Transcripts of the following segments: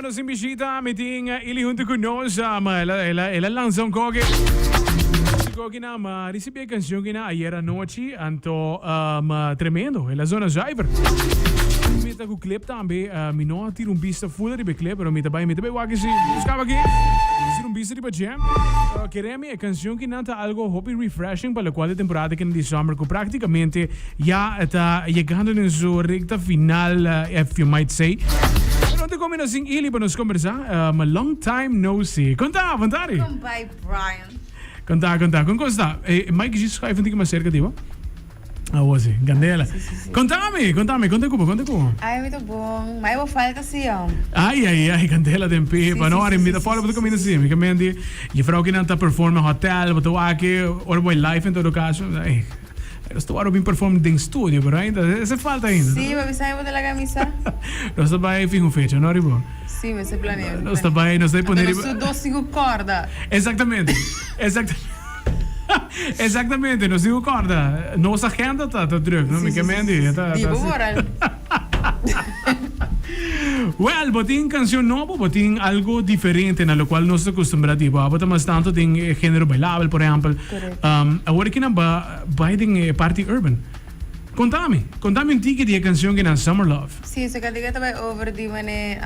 programa nos imbisita, meeting ili junto con nos, ela lanzó un coque. Que na recebi a canção que na ayer à noite, anto tremendo, ela zona Zyver. Me tá com o clipe também, me não tiro pista full de clipe, pero me também wagen se buscava aqui, tiro pista de jam. Queremos a canção que não tá algo hobby refreshing para a qual temporada que de summer, que praticamente já está chegando em sua recta final, if you might say. Não te combina assim, ele para nos conversar, a long time no see. Conta, Vantari. Welcome by Brian. Conta. Como está? Mike diz que vai fazer mais cerca de você. Ah, você, Candela. Sim. Conta-me, conta como. Ai, muito bom. Mas eu vou falar assim, ó. Ai, Candela tem pepa. Não, sim, me dá fora para comer assim. Me comende. E vrouw que não está performando no hotel, botou aqui, or boy live em todo caso. Ai, eu estou agora bem performando em estúdio, pero ainda, essa falta ainda. Sim, mas sai de la camisa. Nós está bem, fico fecha, não é bom? Sim, mas você planeja. Nós está bem, nós está poner. Nós estudou 5 cordas. Exatamente. Exatamente, não se concorda. Nossa agenda está druk, não me comende. Digo, moral. Well, botin canción nuevo, botin algo diferente na lo cual no se acostumbra tipo, bota más tanto en género bailable, por ejemplo. Ahora que na ba en party urban. Contame un tiki de canción que na Summer Love. Sim, so kan ik het over die mané,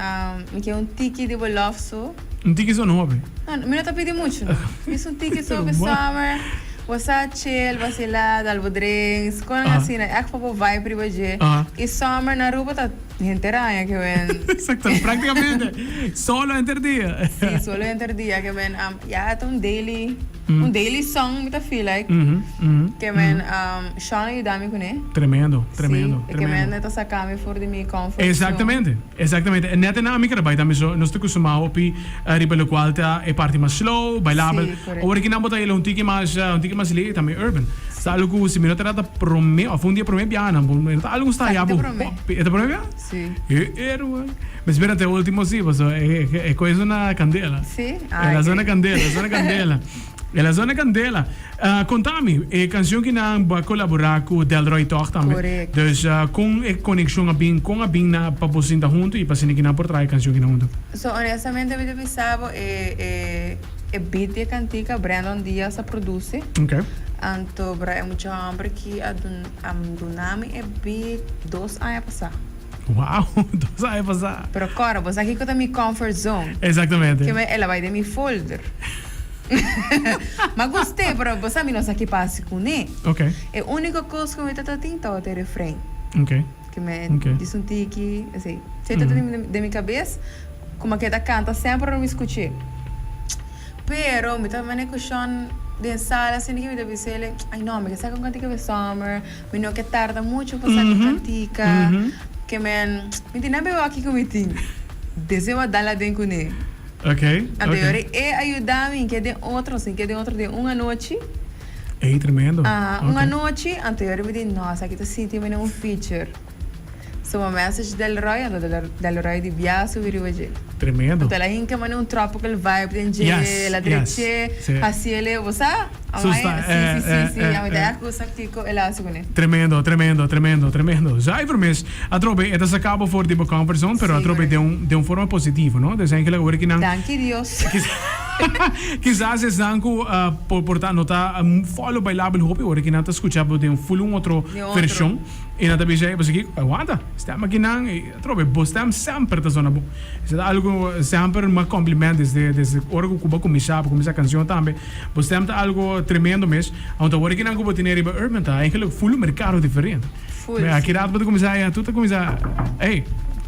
ik heb tiki de love so. Un tiki zo nuevo. Não, me não tá pedindo muito. Isso tiki sobre summer. Você chill, vacilar, algo drinks, quando assim, né? É que para vai privaje. E summer na rua tá gente ranha que vem. Exacto, prácticamente solo entre dia. Sim, solo entre dia que vem, já é um daily song me tá feel like. Que vem, Sean e Dami com ele. Tremendo. Que vem tá sacando fora de minha comfort. Exatamente. Net na amiga vai também só, nós estamos acostumado a riba lo qual tá é parte mais slow, bailável. Agora que não botar ele um tiki mais lei também urban. Está algo se me trata prome, ou um dia prome piano, tá algo está aí abo. É prome? Sim. Mas espera até o último sim, é coisa na candela. Sim. É a zona candela. Ela zona candela. Contame, a canção que não vai colaborar com o Delroy Toch também. Correto. Então, com a conexão com a Bing na paposinta junto e para que não por trás a canção que não junto. So, honestamente, eu pensava é beat de cantica Brandon Diaz a produce. Ok. Anto, é muito hambre que a Dunami é beat 2 anos passar. Uau, 2 anos passar. Pero, cara, você aqui que tá minha comfort zone. Exatamente. Que ela vai de meu folder. Mas gostei, pero você sabe nós aqui passa com ele. Ok. É a única coisa que eu estou tentando ter refrão. Ok. Que me diz tiki, assim, se de minha cabeça, como que ela canta sempre não me escutei. Pero me estava vendo que o Sean de sala assim que me deve ser, ai não, me sabe com cantica de summer, me não que tarda muito para sair com cantica, que me tem nada aqui com me tem. Desejo dar lá dentro com ele. Ok. Anterior é ajudar-me que de outro, assim, que de outro de uma noite. É tremendo. Uma noite anterior me disse, nossa, aqui tá sentindo um feature. So, uma message del Roy de Biaso e hoje. Tremendo. Então, ela hinca um tropical vibe de ela dreche, assim ele, você? Sim, a ideia que você tico ela segune. Tremendo. Já é vermes, a trope é dessa cabo for tipo conversão, pero a trope de forma positiva, não? De que agora que não. Danke Deus. Quizás es danco por nota follow bailável hopi, agora que não tá escutando de full outra versão. E não tá bem já, aqui, aguanta. Estamos aqui não, a trope, estamos sempre da zona boa. Isso é algo sempre uma complemento desde hora que Cuba começar a canção também. Estamos algo tremendo mesmo. Então agora que não Cuba tem riba urban, tá? Eigenlijk full mercado diferente. Aqui dá para começar, tudo começar. Hey,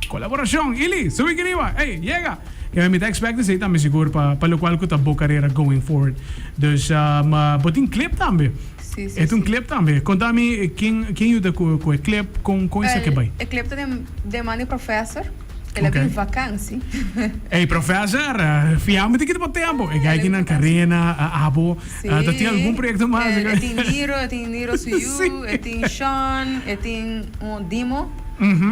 colaboração, Ili, sube que niva. Hey, chega. Eu me expect isso também seguro para o qual que tá boa carreira going forward. Então, botem clip também. Sim. É um clip também. Conta-me quem ajuda com o clip, com isso que vai. O clip de Mani Professor. Ele é vacância. Ei, professor, fiamos daqui do tempo. E aqui na Karina, a Abo, tem algum projeto mais? Tem Niro Suyu, tem Sean, tem Dimo.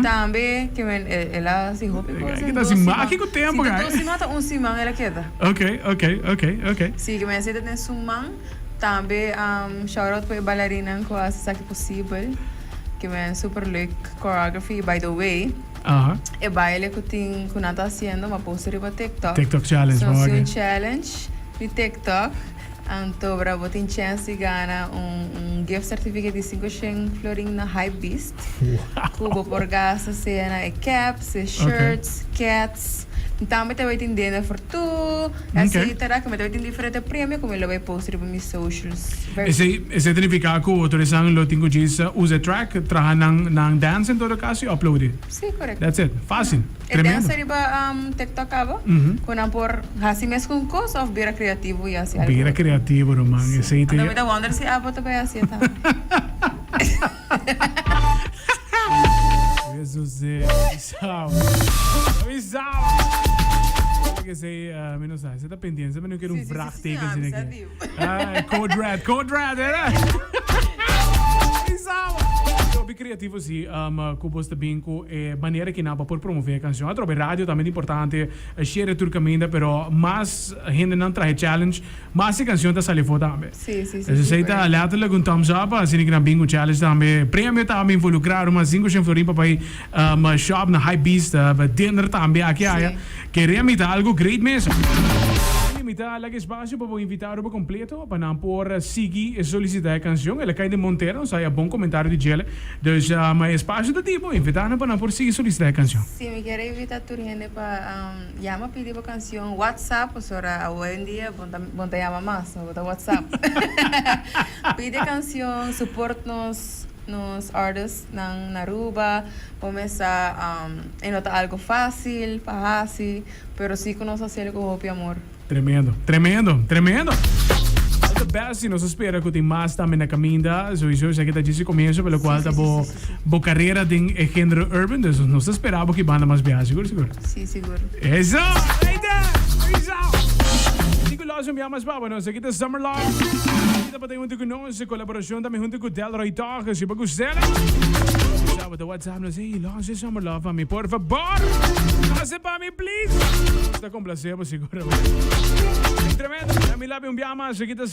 Também, que ela se roupa. Aqui com o tempo, cara. Se nota simão, ela queda. Ok. Sim, que me aceita tem sumão. Também, shout out para a bailarina com a saque possível. Que é super leuk choreography, by the way. Ajá. E baile que nós tá haciendo, uma poster para TikTok. TikTok challenge, So, okay. um challenge de TikTok. Então, para você ter chance de ganhar gift certificate de 500 florin na Hypebeast. Cubo por gasta, cena e caps, shirts, cats. Então, eu vai entender por tu. Assim, terá que eu vai ter diferente prêmio, como eu vai postar para meus socials. Esse significa que o autorizado lo tenho diz usa track, traha nang dance em todo caso e upload. Sim, correto. That's it. Fácil. E Tremendo. dance riba TikTok aba. Quando por assim mesmo com coisa ou bira criativo e assim. Bira criativo, Roman. Esse aí tem. Então, eu wonder se aba também assim, tá? Jesus, avisava. Que sei, menos sai. Você tá pendente, você não quer vrac teken assim aqui. Code red, era? Avisava. Então, bem criativo sim, com você bem com maneira que não por promover a canção. A troca rádio também é importante, share turcamente, pero mais gente não traz challenge, mais a canção tá saliendo também. Sim. Você sei tá later com thumbs up, assim que não bem com challenge também. Prêmio também involucrar uma 500 florin para ir shop na Hypebeast, dinner também aqui aí. Queremos algo great mesmo. Imita lá que espaço para invitar o completo para não por seguir e solicitar a canção. Ela cai de Monteiro, sai a bom comentário de Gela. Então, mais espaço do tipo, invitar para não por seguir solicitar a canção. Sim, me quero invitar a gente para chamar pedir a canção WhatsApp, sora hoje em dia, bom te chamar mais, não vou WhatsApp. Pide a canção, support nos artists na Aruba, começar a notar algo fácil, fácil, pero sí con nosotros hacer con hope y amor. Tremendo. The best, e nos espera que tem mais também na caminha. Sowieso, já que está disse começo, pelo qual está boa carreira em gênero urban, então nós esperamos que banda mais viagem, seguro? Sim, seguro. Isso! Nicolás, me amas baba, nós aqui da Summer Love. Kita pa tayo junto com nós, colaboração também junto com Delroy Talk, se bagus dela. Sabe do WhatsApp, nós aí, lança Summer Love para mim, por favor. Lança para mim, please. Está complacebo, seguro. Tremendo, a mim lá, me amas, aqui da